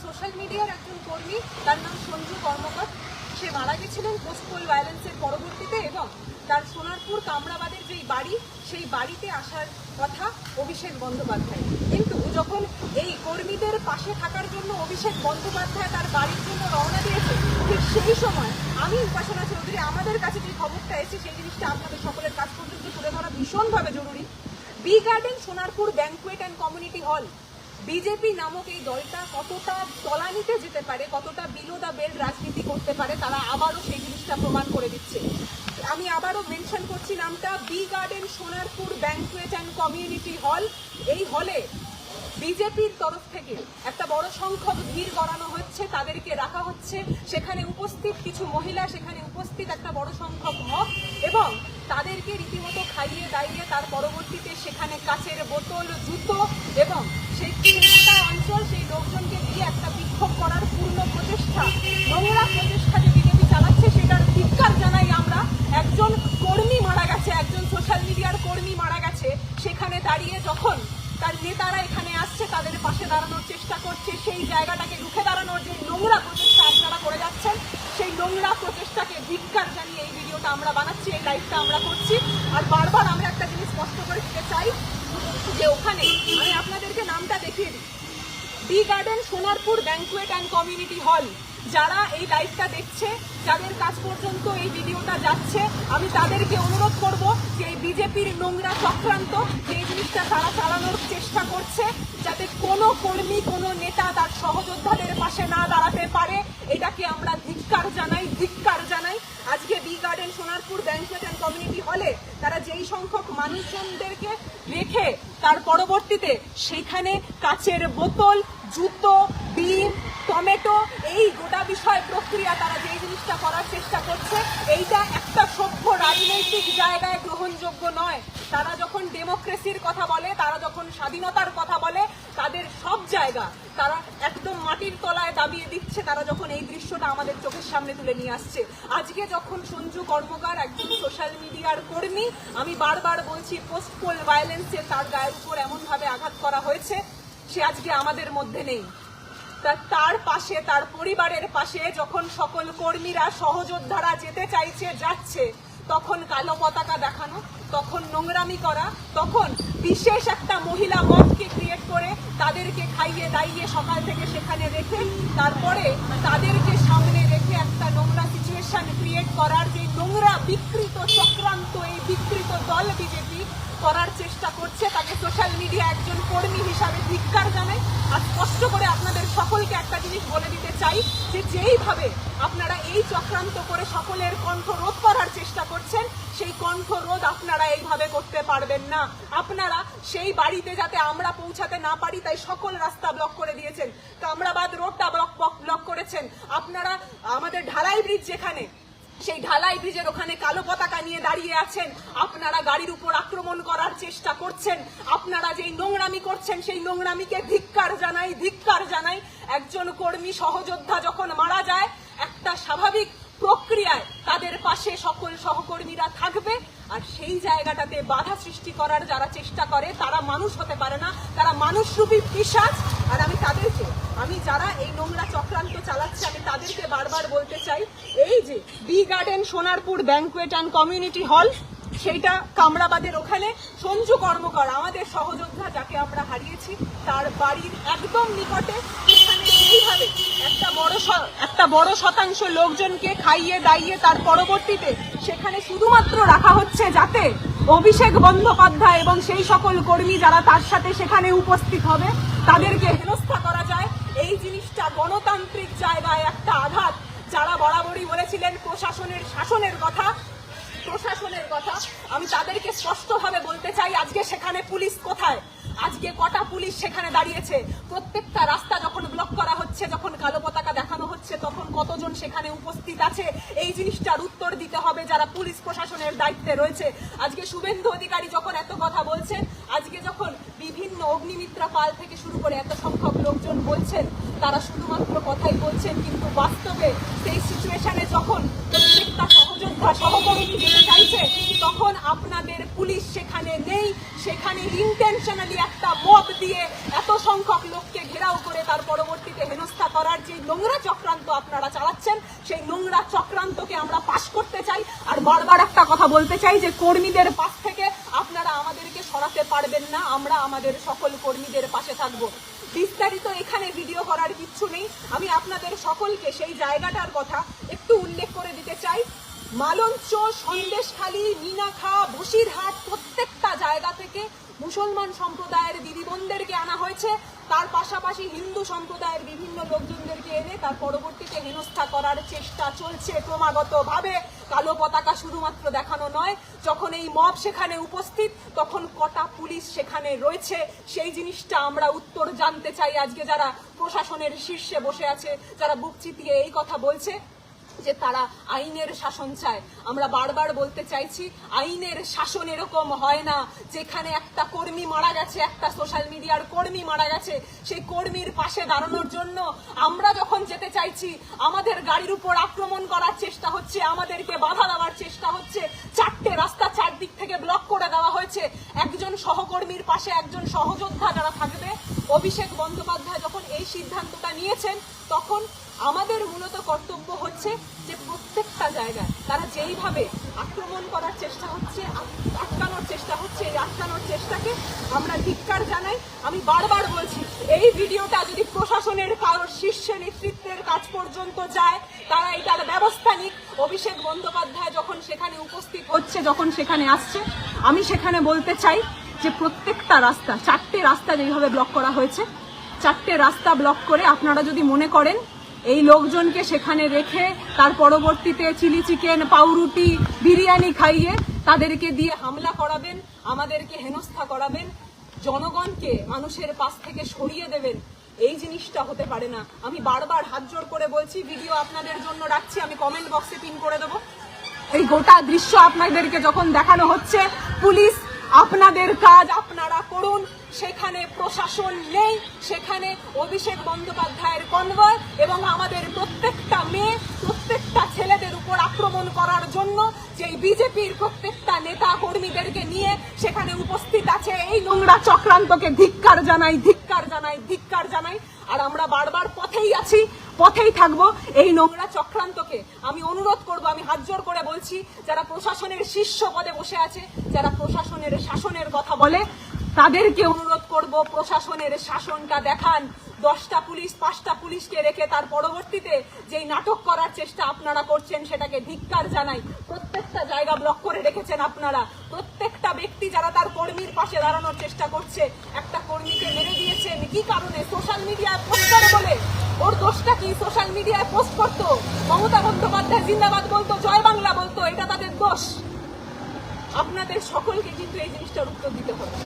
Social মিডিয়ার একজন কর্মী, তার নাম সঞ্জু কর্মকার। সে মারা গেছিলেন পোস্ট পোল ভায়োলেন্সের পরবর্তীতে, এবং তার সোনারপুর কামরাবাদের যেই বাড়ি, সেই বাড়িতে আসার কথা অভিষেক বন্দ্যোপাধ্যায়। কিন্তু যখন এই কর্মীদের পাশে থাকার জন্য অভিষেক বন্দ্যোপাধ্যায় তার বাড়ির জন্য রওনা দিয়েছে, ঠিক সেই সময় আমি উপাসনা চৌধুরী, আমাদের কাছে যে খবরটা এসেছে সেই জিনিসটা আপনাদের সকলের কাছ পর্যন্ত তুলে ধরা ভীষণভাবে জরুরি। B garden Sonarpur banquet and community hall, BJP নামক এই দলটা কতটা তলানিতে যেতে পারে, কতটা বিলো দ্য বেল্ট রাজনীতি করতে পারে, তারা আবারও সেই জিনিসটা প্রমাণ করে দিচ্ছে। আমি আবারও মেনশন করছি নামটা, B garden Sonarpur banquet and community hall. এই হলে বিজেপির তরফ থেকে একটা বড় সংখ্যক ভিড় করানো হচ্ছে, তাদেরকে রাখা হচ্ছে, সেখানে উপস্থিত কিছু মহিলা, সেখানে উপস্থিত একটা বড় সংখ্যক মগ, এবং তাদেরকে রীতিমতো খাইয়ে দাইয়ে তার পরবর্তীতে সেখানে কাচের বোতল, জুতো এবং সেই অঞ্চল, সেই লোকজনকে দিয়ে একটা বিক্ষোভ করার পূর্ণ প্রচেষ্টা, নোংরা প্রচেষ্টা যে বিজেপি চালাচ্ছে, সেটার ধিক্কার জানাই আমরা। একজন কর্মী মারা গেছে, একজন সোশ্যাল মিডিয়ার কর্মী মারা গেছে, সেখানে দাঁড়িয়ে যখন তার নেতারা এখানে আসছে, তাদের পাশে দাঁড়ানোর চেষ্টা করছে, সেই জায়গাটাকে রুখে দাঁড়ানোর যে নোংরা প্রচেষ্টা আপনারা করে যাচ্ছেন, সেই নোংরা প্রচেষ্টাকে ধিক্কার জানিয়ে এই ভিডিওটা আমরা বানাচ্ছি, এই লাইভটা আমরা করছি। আর বারবার আমরা একটা জিনিস স্পষ্ট করে দিতে চাই যে ওখানে আমি আপনাদেরকে নামটা দেখিয়ে দিই, B garden Sonarpur banquet and community hall. যারা এই লাইভটা দেখছে, যাদের কাছ পর্যন্ত এই ভিডিওটা যাচ্ছে, আমি তাদেরকে অনুরোধ করব যে এই বিজেপির নোংরা চক্রান্ত, যে জিনিসটা তারা চালানোর চেষ্টা করছে, যাতে কোনো কর্মী, কোনো নেতা তার সহযোদ্ধাদের পাশে না দাঁড়াতে পারে, এটাকে আমরা ধিক্কার জানাই, ধিক্কার জানাই। আজকে B garden Sonarpur banquet and community হলে তারা যেই সংখ্যক মানুষজনদেরকে রেখে তার পরবর্তীতে সেখানে কাচের বোতল, জুতো, ডিম, টমেটো, এই গোটা বিষয় প্রক্রিয়া তারা যেই জিনিসটা করার চেষ্টা করছে, এইটা একটা সভ্য রাজনৈতিক জায়গায় গ্রহণযোগ্য নয়। তারা যখন ডেমোক্রেসির কথা বলে, তারা যখন স্বাধীনতার কথা বলে, তাদের সব জায়গা তারা একদম মাটির তলায় দাবিয়ে দিচ্ছে, তারা যখন এই দৃশ্যটা আমাদের চোখের সামনে তুলে নিয়ে আসছে। আজকে যখন সঞ্জু কর্মকার একজন সোশ্যাল মিডিয়ার কর্মী, আমি বারবার বলছি, পোস্ট পোল ভায়োলেন্সে তার গায়ের উপর এমনভাবে আঘাত করা হয়েছে, সে আজকে আমাদের মধ্যে নেই। তার পাশে, তার পরিবারের পাশে যখন সকল কর্মীরা, সহযোদ্ধারা যেতে চাইছে, যাচ্ছে, তখন কালো পতাকা দেখানো, তখন নোংরামি করা, তখন বিশেষ একটা মহিলা মতকে ক্রিয়েট করে তাদেরকে খাইয়ে দাইয়ে সকাল থেকে সেখানে রেখে তারপরে তাদেরকে সামনে রেখে একটা নোংরা সিচুয়েশন ক্রিয়েট করার যে নোংরা বিকৃত চক্রান্ত এই বিকৃত দল বিজেপি করার চেষ্টা করছে, তাকে সোশ্যাল মিডিয়া একজন কর্মী হিসাবে ধিক্কার জানাই। আর স্পষ্ট করে আপনাদের সকলকে একটা জিনিস বলে দিতে চাই যে যেইভাবে আপনারা এই চক্রান্ত করে সকলের কণ্ঠ রোধ করার চেষ্টা করছেন, সেই কণ্ঠ রোধ আপনারা এইভাবে করতে পারবেন না। আপনারা সেই বাড়িতে যাতে আমরা পৌঁছাতে না পারি, তাই সকল রাস্তা ব্লক করে দিয়েছেন, কামরাবাদ রোডটা ব্লক করেছেন। আপনারা আমাদের ঢালাই ব্রিজ যেখানে, সেই ঢালাই ব্রিজের ওখানে কালো পতাকা নিয়ে দাঁড়িয়ে আছেন, আপনারা গাড়ির উপর আক্রমণ করার চেষ্টা করছেন। আপনারা যেই নোংরামি করছেন, সেই নোংরামিকে ধিক্কার জানাই, ধিক্কার জানাই। একজন কর্মী, সহযোদ্ধা যখন মারা যায়, একটা স্বাভাবিক প্রক্রিয়ায় তাদের পাশে সকল সহকর্মীরা থাকবে, আর সেই জায়গাটাতে বাধা সৃষ্টি করার যারা চেষ্টা করে, তারা মানুষ হতে পারে না, তারা মানুষরূপী পিশাচ। আর আমি যারা এই নোংরা চক্রান্ত চালাচ্ছে, আমি তাদেরকে বারবার বলতে চাই, এই যে B garden Sonarpur banquet and community hall, সেইটা কামরাবাদের ওখানে সঞ্জু কর্মকার, আমাদের সহযোদ্ধা যাকে আমরা হারিয়েছি, তার বাড়ির একদম নিকটে সেখানে এইভাবে একটা বড় শতাংশ লোকজনকে খাইয়ে দাইয়ে তার পরবর্তীতে সেখানে শুধুমাত্র রাখা হচ্ছে যাতে অভিষেক বন্দ্যোপাধ্যায় এবং সেই সকল কর্মী যারা তার সাথে সেখানে উপস্থিত হবে, তাদেরকে হেনস্থা করা যায়। এই জিনিসটা গণতান্ত্রিক জায়গায় একটা আঘাত। যারা বরাবরই বলেছিলেন শাসনের কথা, আমি তাদেরকে স্পষ্টভাবে বলতে চাই, আজকে সেখানে পুলিশ কোথায়? আজকে কটা পুলিশ সেখানে দাঁড়িয়েছে? প্রত্যেকটা রাস্তা যখন ব্লক করা হচ্ছে, যখন কালো পতাকা দেখানো হচ্ছে, তখন কতজন সেখানে উপস্থিত আছে? এই জিনিসটার উত্তর দিতে হবে যারা পুলিশ প্রশাসনের দায়িত্বে রয়েছে। আজকে শুভেন্দু অধিকারী যখন এত কথা বলছেন, আজকে যখন বিভিন্ন অগ্নিমিত্রা পাল থেকে শুরু করে এত সংখ্যক লোকজন বলছেন, তারা শুধুমাত্র কথাই বলছেন, কিন্তু বাস্তবে সেই সিচুয়েশনে যখন প্রত্যেকটা সহযোদ্ধা, সহকর্মী যেতে চাইছে, তখন আপনাদের পুলিশ সেখানে নেই। সেখানে ইন্টেনশনালি একটা মব দিয়ে এত সংখ্যক লোককে ঘেরাও করে তার পরবর্তীতে হেনস্থা নোংরা চক্রান্ত আপনারা চালাচ্ছেন, সেই নোংরা চক্রান্তকে আমরা পাশ করতে চাই। আর বারবার একটা কথা বলতে চাই যে কর্মীদের পাশ থেকে আপনারা আমাদেরকে সরাতে পারবেন না, আমরা আমাদের সকল কর্মীদের পাশে থাকবো। বিস্তারিত এখানে ভিডিও করার কিচ্ছু নেই, আমি আপনাদের সকলকে সেই জায়গাটার কথা একটু উল্লেখ করে দিতে চাই। মালঞ্চ, সন্দেশখালী, মিনাখা, বসিরহাট প্রত্যেকটা জায়গা থেকে মুসলমান সম্প্রদায়ের দিদি বোনদেরকে আনা হয়েছে, তার পাশাপাশি হিন্দু সম্প্রদায়ের বিভিন্ন লোকজনদেরকে এনে তার পরবর্তীতে হেনস্থা করার চেষ্টা চলছে ক্রমাগতভাবে। কালো পতাকা শুধুমাত্র দেখানো নয়, যখন এই মব সেখানে উপস্থিত তখন কটা পুলিশ সেখানে রয়েছে সেই জিনিসটা আমরা উত্তর জানতে চাই। আজকে যারা প্রশাসনের শীর্ষে বসে আছে, যারা বুক চিতিয়ে এই কথা বলছে যে তারা আইনের শাসন চায়, আমরা বারবার বলতে চাইছি আইনের শাসন এরকম হয় না। যেখানে একটা কর্মী মারা গেছে, একটা সোশ্যাল মিডিয়ার কর্মী মারা গেছে, সেই কর্মীর পাশে দাঁড়ানোর জন্য আমরা যখন যেতে চাইছি আমাদের গাড়ির উপর আক্রমণ করার চেষ্টা হচ্ছে, আমাদেরকে বাধা দেওয়ার চেষ্টা হচ্ছে, চারটে রাস্তা চারদিক থেকে ব্লক করে দেওয়া হয়েছে। একজন সহকর্মীর পাশে একজন সহযোদ্ধা যারা থাকবে, অভিষেক বন্দ্যোপাধ্যায় যখন এই সিদ্ধান্তটা নিয়েছেন তখন আমাদের মূলত কর্তব্য হচ্ছে যে প্রত্যেকটা জায়গায় তারা যেইভাবে আক্রমণ করার চেষ্টা হচ্ছে, আটকানোর চেষ্টা হচ্ছে, এই আটকানোর চেষ্টাকে আমরা ধিক্কার জানাই। আমি বারবার বলছি এই ভিডিওটা যদি প্রশাসনের কারোর শীর্ষ নেতৃত্বের কাছ পর্যন্ত যায় তারা এটার ব্যবস্থা নিক। অভিষেক বন্দ্যোপাধ্যায় যখন সেখানে উপস্থিত হচ্ছে, যখন সেখানে আসছে, আমি সেখানে বলতে চাই যে প্রত্যেকটা রাস্তা, চারটে রাস্তা যেইভাবে ব্লক করা হয়েছে, চারটে রাস্তা ব্লক করে আপনারা যদি মনে করেন এই লোকজনকে সেখানে রেখে তার পরবর্তীতে চিলি চিকেন, পাউরুটি, বিরিয়ানি খাইয়ে তাদেরকে দিয়ে হামলা করাবেন, আমাদেরকে হেনস্থা করাবেন, জনগণকে মানুষের পাশ থেকে সরিয়ে দেবেন, এই জিনিসটা হতে পারে না। আমি বারবার হাত জোড় করে বলছি, ভিডিও আপনাদের জন্য রাখছি, আমি কমেন্ট বক্সে পিন করে দেবো। এই গোটা দৃশ্য আপনাদেরকে যখন দেখানো হচ্ছে, পুলিশ আপনাদের কাজ আপনারা করুন, সেখানে প্রশাসন নেই, সেখানে অভিষেক বন্দ্যোপাধ্যায়ের কনভয় এবং আমাদের প্রত্যেকটা মেয়ে, প্রত্যেকটা ছেলেদের উপর আক্রমণ করার জন্য যেই বিজেপির প্রত্যেকটা নেতা কর্মীদেরকে নিয়ে সেখানে উপস্থিত আছে, এই নোংরা চক্রান্তকে ধিক্কার জানাই, ধিক্কার জানাই, ধিক্কার জানাই। আর আমরা বারবার পথেই আছি, পথেই থাকবো। এই নোংরা চক্রান্তকে আমি অনুরোধ করব, আমি হাত জোড় করে বলছি, যারা প্রশাসনের শীর্ষ পদে বসে আছে, যারা প্রশাসনের শাসনের কথা বলে, তাদেরকে অনুরোধ করব প্রশাসনের শাসনটা দেখান। 10টা পুলিশ 5টা পুলিশকে রেখে তার পরবর্তীতে যেই নাটক করার চেষ্টা আপনারা করছেন সেটাকে ধিক্কার জানাই। প্রত্যেকটা জায়গা ব্লক করে রেখেছেন আপনারা, প্রত্যেকটা ব্যক্তি যারা তার কর্মীর পাশে দাঁড়ানোর চেষ্টা করছে, একটা কর্মীকে মেরে দিয়েছেন কি কারণে? সোশ্যাল মিডিয়ায় পোস্ট করে বলে। ওর দোষটা কি? সোশ্যাল মিডিয়ায় পোস্ট করতো, মমতা বন্দ্যোপাধ্যায় জিন্দাবাদ বলতো, জয় বাংলা বলতো, এটা তাদের দোষ। আপনাদের সকলকে কিন্তু এই জিনিসটার উত্তর দিতে হবে।